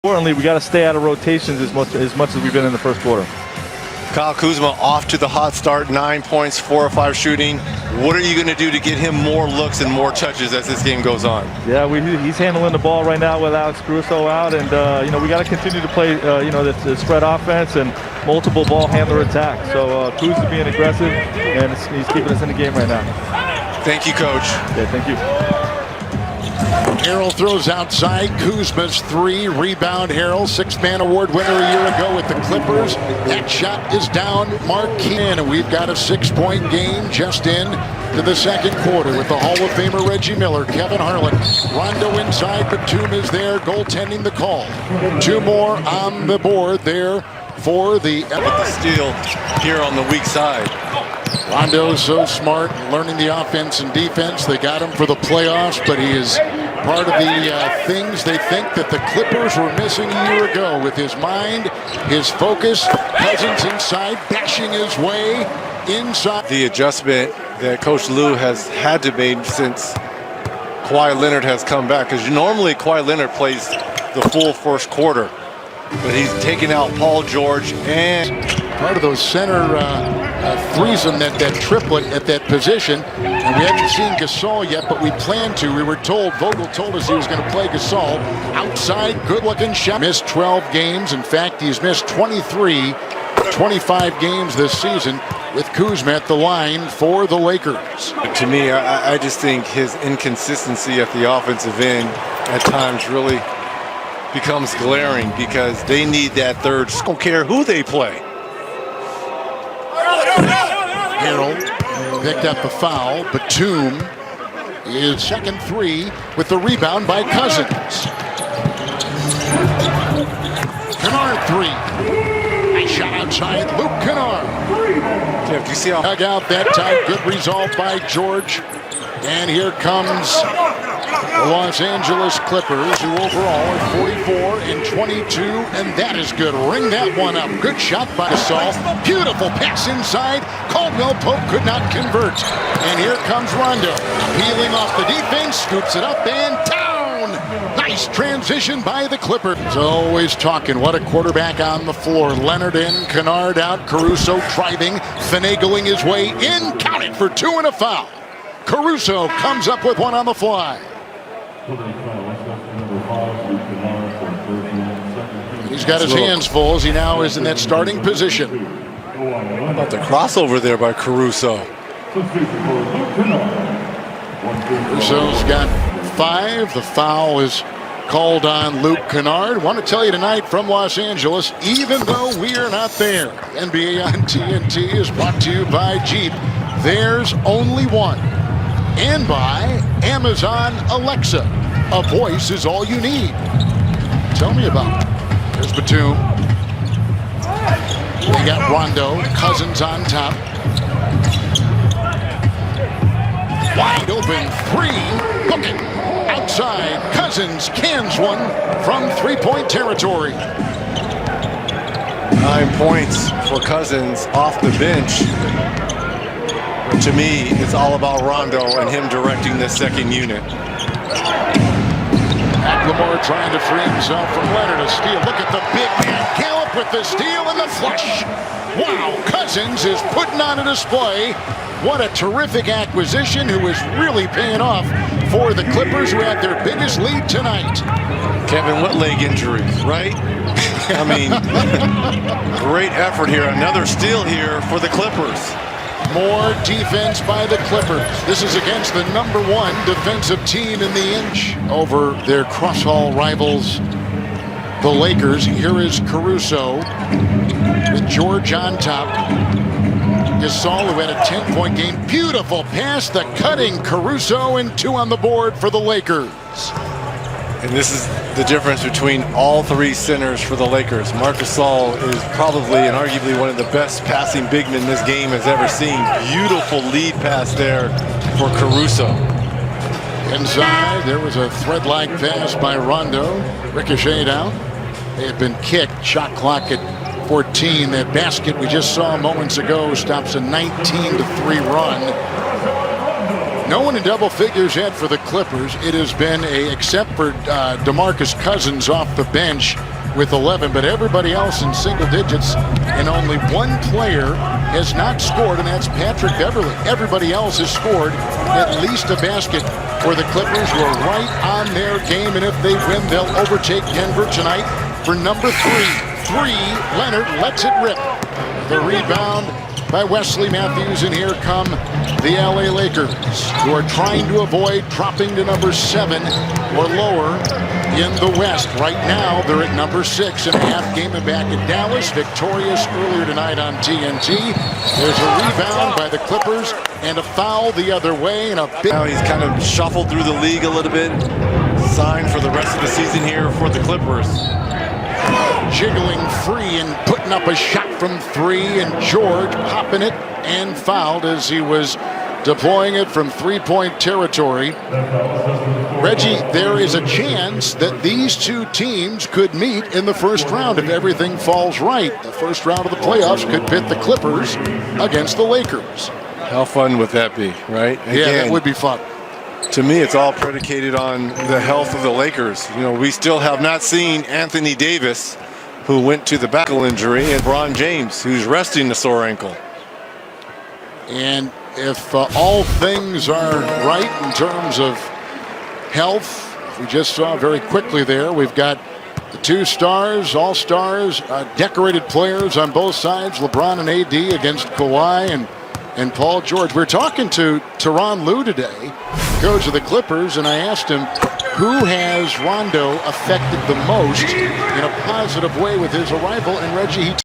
Importantly, we got to stay out of rotations as much as we've been in the first quarter. Kyle Kuzma off to the hot start, 9 points, 4 of 5 shooting. What are you going to do to get him more looks and more touches as this game goes on? Yeah, he's handling the ball right now with Alex Caruso out, and we got to continue to play the spread offense and multiple ball handler attack. So Kuz is being aggressive, and he's keeping us in the game right now. Thank you, Coach. Okay, thank you. Harrell throws outside. Kuzma's 3. Rebound Harrell. 6-man award winner a year ago with the Clippers. That shot is down. Marquis. And we've got a 6-point game just in to the second quarter with the Hall of Famer Reggie Miller, Kevin Harlan. Rondo inside. Batum is there goaltending the call. 2 more on the board there for the steal here on the weak side. Rondo's so smart, learning the offense and defense. They got him for the playoffs, but he is part of the things they think that the Clippers were missing a year ago with his mind, his focus. Cousins inside, bashing his way inside. The adjustment that Coach Lue has had to make since Kawhi Leonard has come back, because normally Kawhi Leonard plays the full first quarter, but he's taken out Paul George and part of those center threesome, that triplet at that position. And we haven't seen Gasol yet, but we plan to. We were told, Vogel told us he was going to play Gasol outside. Good-looking shot. Missed 12 games. In fact, he's missed 25 games this season with Kuzma at the line for the Lakers. To me, I just think his inconsistency at the offensive end at times really becomes glaring, because they need that third. I don't care who they play. Harrell picked up the foul. Batum is second 3 with the rebound by Cousins. Kennard 3. Nice shot outside. Luke Kennard. Jeff, do you see how dug out that time? Good resolve by George. And here comes the Los Angeles Clippers, who overall are 44-22, and that is good. Ring that one up. Good shot by Gasol. Beautiful pass inside. Caldwell Pope could not convert. And here comes Rondo, peeling off the defense, scoops it up and down. Nice transition by the Clippers. Always talking. What a quarterback on the floor. Leonard in, Kennard out, Caruso driving, finagling his way in. Count it for 2 and a foul. Caruso comes up with one on the fly. He's got his hands full as he now is in that starting position. How about the crossover there by Caruso? Caruso's got 5. The foul is called on Luke Kennard. Want to tell you tonight from Los Angeles, even though we are not there, NBA on TNT is brought to you by Jeep. There's only one. And by Amazon Alexa. A voice is all you need. Tell me about it. There's Batum. They got Rondo. Cousins on top. Wide open 3. Look it. Outside. Cousins cans one from 3-point territory. 9 points for Cousins off the bench. To me, it's all about Rondo and him directing the second unit. McLemore trying to free himself from Leonard. A steal. Look at the big man Gallup with the steal and the flush. Wow, Cousins is putting on a display. What a terrific acquisition, who is really paying off for the Clippers, who had their biggest lead tonight. Kevin, what leg injuries, right? I mean, great effort here. Another steal here for the Clippers. More defense by the Clippers. This is against the #1 defensive team in the inch over their cross-hall rivals, the Lakers. Here is Caruso with George on top. Gasol, who had a 10-point game. Beautiful pass, the cutting Caruso, and 2 on the board for the Lakers. And this is the difference between all 3 centers for the Lakers. Marc Gasol is probably and arguably one of the best passing big men this game has ever seen. Beautiful lead pass there for Caruso. Inside, there was a thread-like pass by Rondo. Ricocheted out. They had been kicked. Shot clock at 14. That basket we just saw moments ago stops a 19-3 run. No one in double figures yet for the Clippers. It has been except for DeMarcus Cousins off the bench with 11, but everybody else in single digits, and only one player has not scored, and that's Patrick Beverly. Everybody else has scored at least a basket for the Clippers, who are right on their game, and if they win, they'll overtake Denver tonight for number 3. Leonard lets it rip. The rebound by Wesley Matthews, and here come the LA Lakers, who are trying to avoid dropping to number 7 or lower in the West. Right now, they're at number 6 and a half game back at Dallas, victorious earlier tonight on TNT. There's a rebound by the Clippers and a foul the other way, and a big... Now he's kind of shuffled through the league a little bit. Signed for the rest of the season here for the Clippers. Jiggling free and putting up a shot from 3, and George popping it and fouled as he was deploying it from three-point territory. Reggie, there is a chance that these two teams could meet in the first round if everything falls right. The first round of the playoffs could pit the Clippers against the Lakers. How fun would that be, right? Again, yeah, that would be fun. To me, it's all predicated on the health of the Lakers. You know, we still have not seen Anthony Davis, who went to the ankle injury, and LeBron James, who's resting the sore ankle. And if all things are right in terms of health, we just saw very quickly there, we've got the 2 stars, all-stars, decorated players on both sides, LeBron and AD against Kawhi and Paul George. We're talking to Tyronn Lue today, coach of the Clippers, and I asked him, who has Rondo affected the most in a positive way with his arrival? And Reggie, he